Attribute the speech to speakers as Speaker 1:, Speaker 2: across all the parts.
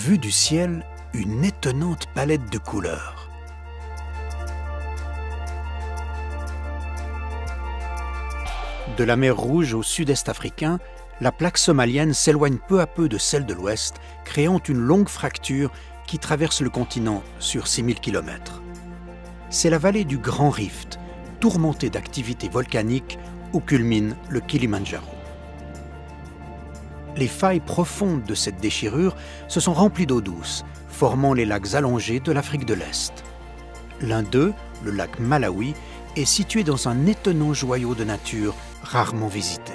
Speaker 1: Vue du ciel, une étonnante palette de couleurs. De la mer Rouge au sud-est africain, la plaque somalienne s'éloigne peu à peu de celle de l'ouest, créant une longue fracture qui traverse le continent sur 6000 km. C'est la vallée du Grand Rift, tourmentée d'activités volcaniques, où culmine le Kilimandjaro. Les failles profondes de cette déchirure se sont remplies d'eau douce, formant les lacs allongés de l'Afrique de l'Est. L'un d'eux, le lac Malawi, est situé dans un étonnant joyau de nature rarement visité.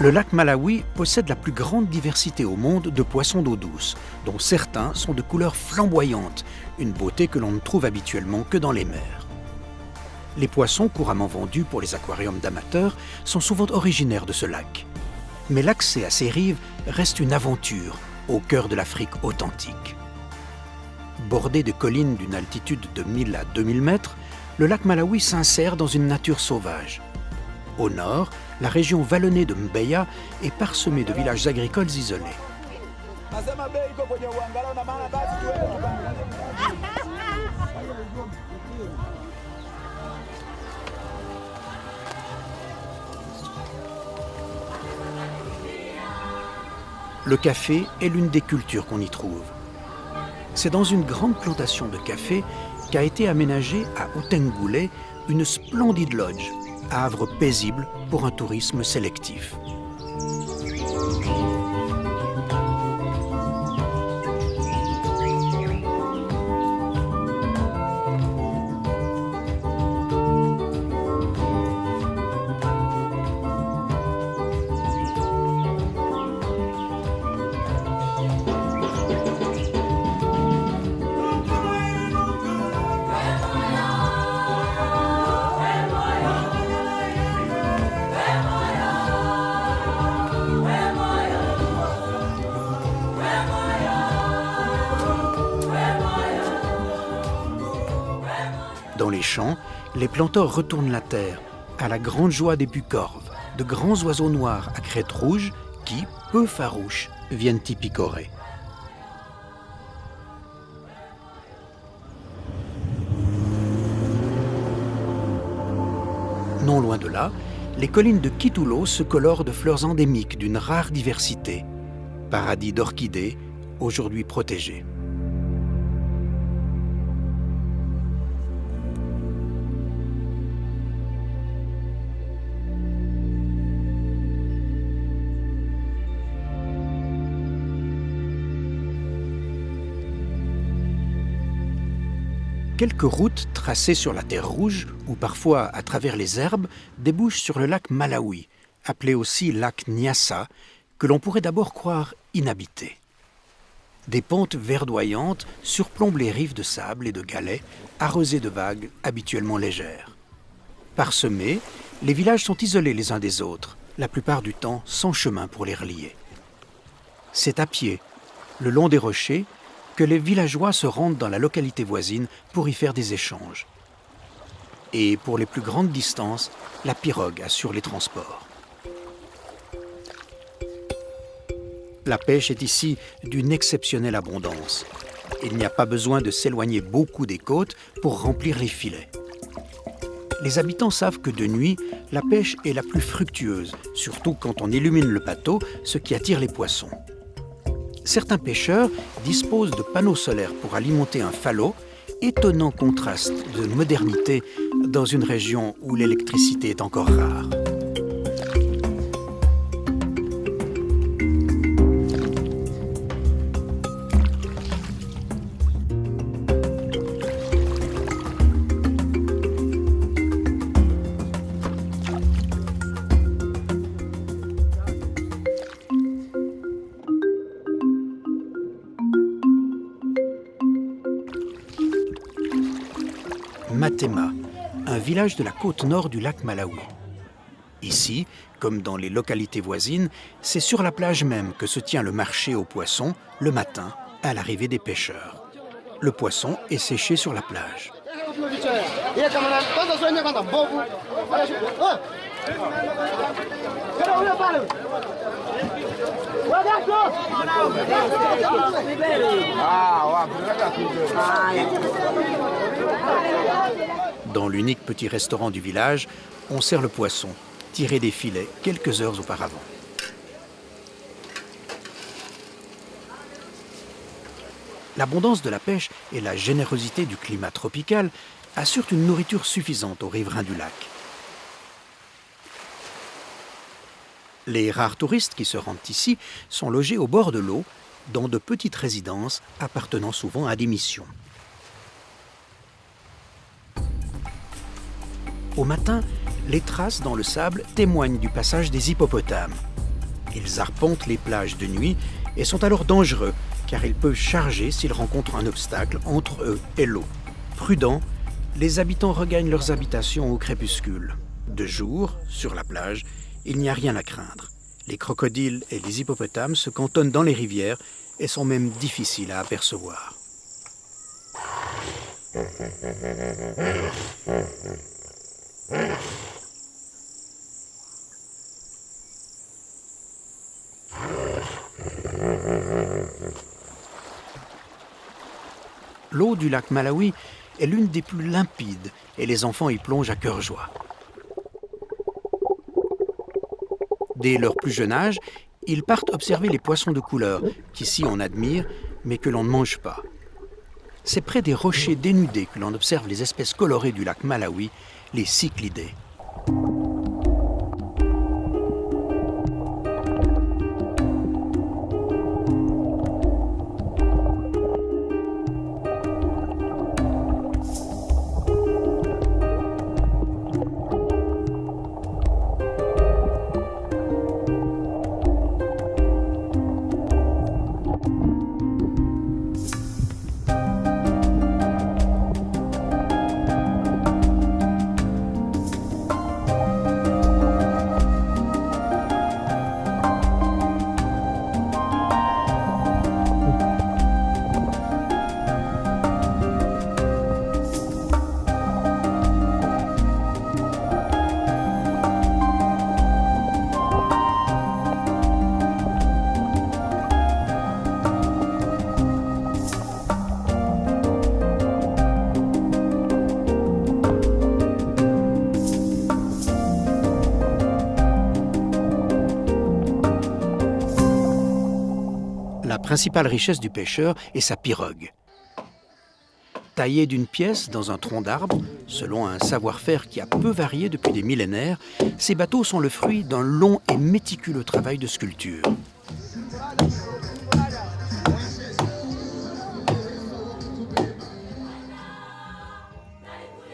Speaker 1: Le lac Malawi possède la plus grande diversité au monde de poissons d'eau douce, dont certains sont de couleur flamboyante, une beauté que l'on ne trouve habituellement que dans les mers. Les poissons couramment vendus pour les aquariums d'amateurs sont souvent originaires de ce lac. Mais l'accès à ces rives reste une aventure au cœur de l'Afrique authentique. Bordé de collines d'une altitude de 1000 à 2000 mètres, le lac Malawi s'insère dans une nature sauvage. Au nord, la région vallonnée de Mbeya est parsemée de villages agricoles isolés. Le café est l'une des cultures qu'on y trouve. C'est dans une grande plantation de café qu'a été aménagée à Utengoulé une splendide lodge, havre paisible pour un tourisme sélectif. Dans les champs, les planteurs retournent la terre, à la grande joie des bucorves, de grands oiseaux noirs à crête rouge qui, peu farouches, viennent y picorer. Non loin de là, les collines de Kitulo se colorent de fleurs endémiques d'une rare diversité, paradis d'orchidées, aujourd'hui protégées. Quelques routes tracées sur la terre rouge ou parfois à travers les herbes débouchent sur le lac Malawi, appelé aussi lac Nyassa, que l'on pourrait d'abord croire inhabité. Des pentes verdoyantes surplombent les rives de sable et de galets, arrosées de vagues habituellement légères. Parsemés, les villages sont isolés les uns des autres, la plupart du temps sans chemin pour les relier. C'est à pied, le long des rochers, que les villageois se rendent dans la localité voisine pour y faire des échanges. Et pour les plus grandes distances, la pirogue assure les transports. La pêche est ici d'une exceptionnelle abondance. Il n'y a pas besoin de s'éloigner beaucoup des côtes pour remplir les filets. Les habitants savent que de nuit, la pêche est la plus fructueuse, surtout quand on illumine le bateau, ce qui attire les poissons. Certains pêcheurs disposent de panneaux solaires pour alimenter un falot, étonnant contraste de modernité dans une région où l'électricité est encore rare. Matema, un village de la côte nord du lac Malawi. Ici, comme dans les localités voisines, c'est sur la plage même que se tient le marché aux poissons le matin, à l'arrivée des pêcheurs. Le poisson est séché sur la plage. Dans l'unique petit restaurant du village, on sert le poisson, tiré des filets quelques heures auparavant. L'abondance de la pêche et la générosité du climat tropical assurent une nourriture suffisante aux riverains du lac. Les rares touristes qui se rendent ici sont logés au bord de l'eau, dans de petites résidences appartenant souvent à des missions. Au matin, les traces dans le sable témoignent du passage des hippopotames. Ils arpentent les plages de nuit et sont alors dangereux, car ils peuvent charger s'ils rencontrent un obstacle entre eux et l'eau. Prudents, les habitants regagnent leurs habitations au crépuscule. De jour, sur la plage, il n'y a rien à craindre. Les crocodiles et les hippopotames se cantonnent dans les rivières et sont même difficiles à apercevoir. L'eau du lac Malawi est l'une des plus limpides et les enfants y plongent à cœur joie. Dès leur plus jeune âge, ils partent observer les poissons de couleur, qu'ici on admire, mais que l'on ne mange pas. C'est près des rochers dénudés que l'on observe les espèces colorées du lac Malawi, les cyclidés. La principale richesse du pêcheur est sa pirogue. Taillée d'une pièce dans un tronc d'arbre, selon un savoir-faire qui a peu varié depuis des millénaires, ces bateaux sont le fruit d'un long et méticuleux travail de sculpture.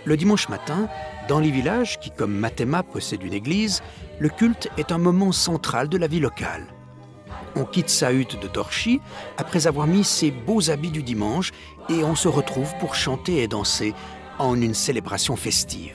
Speaker 1: Le dimanche matin, dans les villages qui, comme Matema, possèdent une église, le culte est un moment central de la vie locale. On quitte sa hutte de torchis après avoir mis ses beaux habits du dimanche et on se retrouve pour chanter et danser en une célébration festive.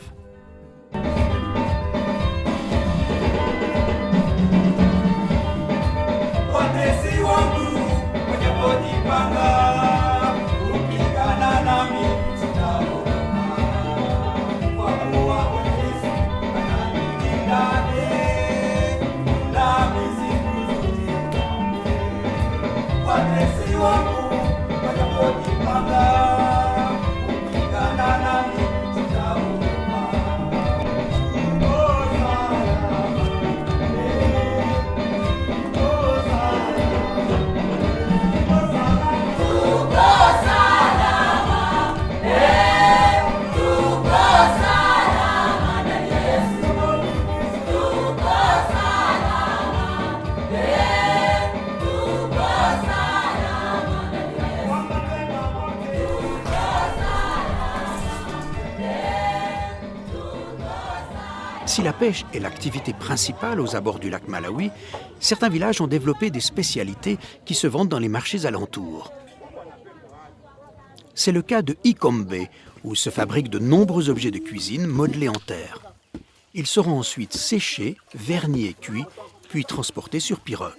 Speaker 1: Si la pêche est l'activité principale aux abords du lac Malawi, certains villages ont développé des spécialités qui se vendent dans les marchés alentours. C'est le cas de Ikombe, où se fabriquent de nombreux objets de cuisine modelés en terre. Ils seront ensuite séchés, vernis et cuits, puis transportés sur pirogue.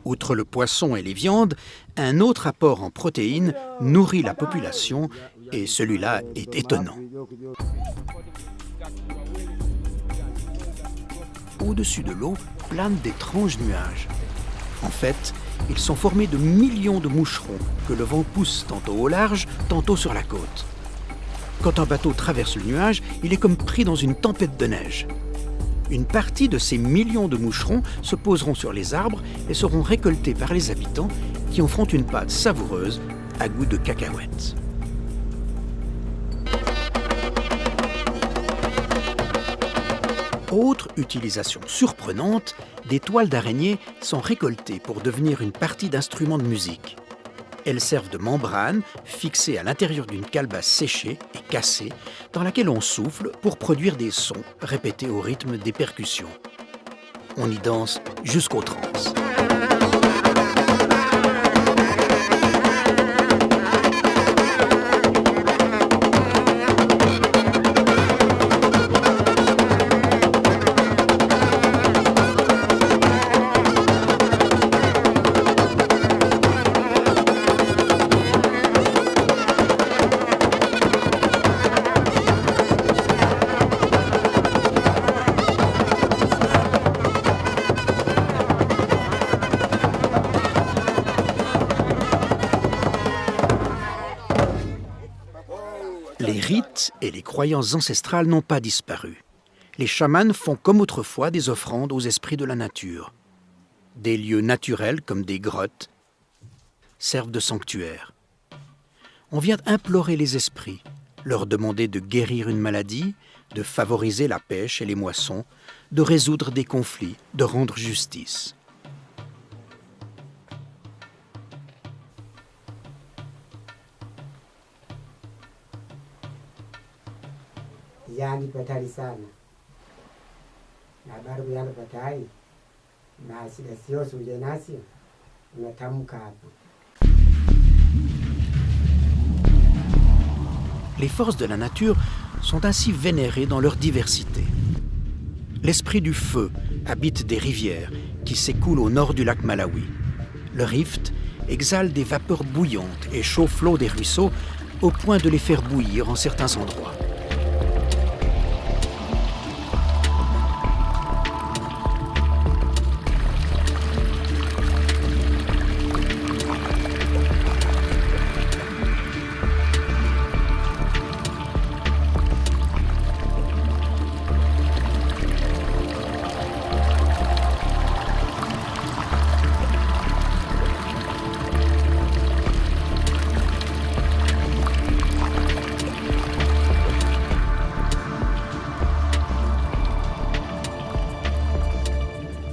Speaker 1: Outre le poisson et les viandes, un autre apport en protéines nourrit la population et celui-là est étonnant. Au-dessus de l'eau planent d'étranges nuages. En fait, ils sont formés de millions de moucherons que le vent pousse tantôt au large, tantôt sur la côte. Quand un bateau traverse le nuage, il est comme pris dans une tempête de neige. Une partie de ces millions de moucherons se poseront sur les arbres et seront récoltés par les habitants qui en feront une pâte savoureuse à goût de cacahuètes. Autre utilisation surprenante, des toiles d'araignée sont récoltées pour devenir une partie d'instruments de musique. Elles servent de membrane fixée à l'intérieur d'une calebasse séchée et cassée dans laquelle on souffle pour produire des sons répétés au rythme des percussions. On y danse jusqu'aux transes. Les rites et les croyances ancestrales n'ont pas disparu. Les chamans font comme autrefois des offrandes aux esprits de la nature. Des lieux naturels comme des grottes servent de sanctuaire. On vient implorer les esprits, leur demander de guérir une maladie, de favoriser la pêche et les moissons, de résoudre des conflits, de rendre justice.
Speaker 2: Yani patali sana na baru yana patai na sida sio suje nasi unatamka hapo.
Speaker 1: Les forces de la nature sont ainsi vénérées dans leur diversité. L'esprit du feu habite des rivières qui s'écoulent au nord du lac Malawi. Le rift exhale des vapeurs bouillantes et chauffe l'eau des ruisseaux au point de les faire bouillir en certains endroits.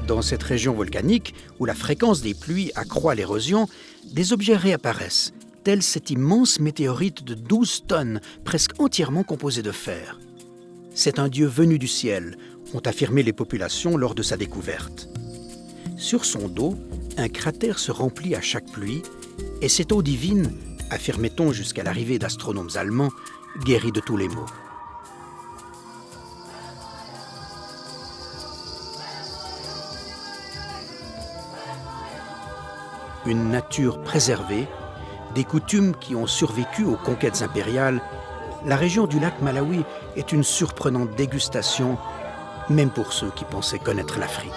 Speaker 1: Dans cette région volcanique, où la fréquence des pluies accroît l'érosion, des objets réapparaissent, tel cet immense météorite de 12 tonnes, presque entièrement composé de fer. C'est un dieu venu du ciel, ont affirmé les populations lors de sa découverte. Sur son dos, un cratère se remplit à chaque pluie, et cette eau divine, affirmait-on jusqu'à l'arrivée d'astronomes allemands, guérit de tous les maux. Une nature préservée, des coutumes qui ont survécu aux conquêtes impériales, la région du lac Malawi est une surprenante dégustation, même pour ceux qui pensaient connaître l'Afrique.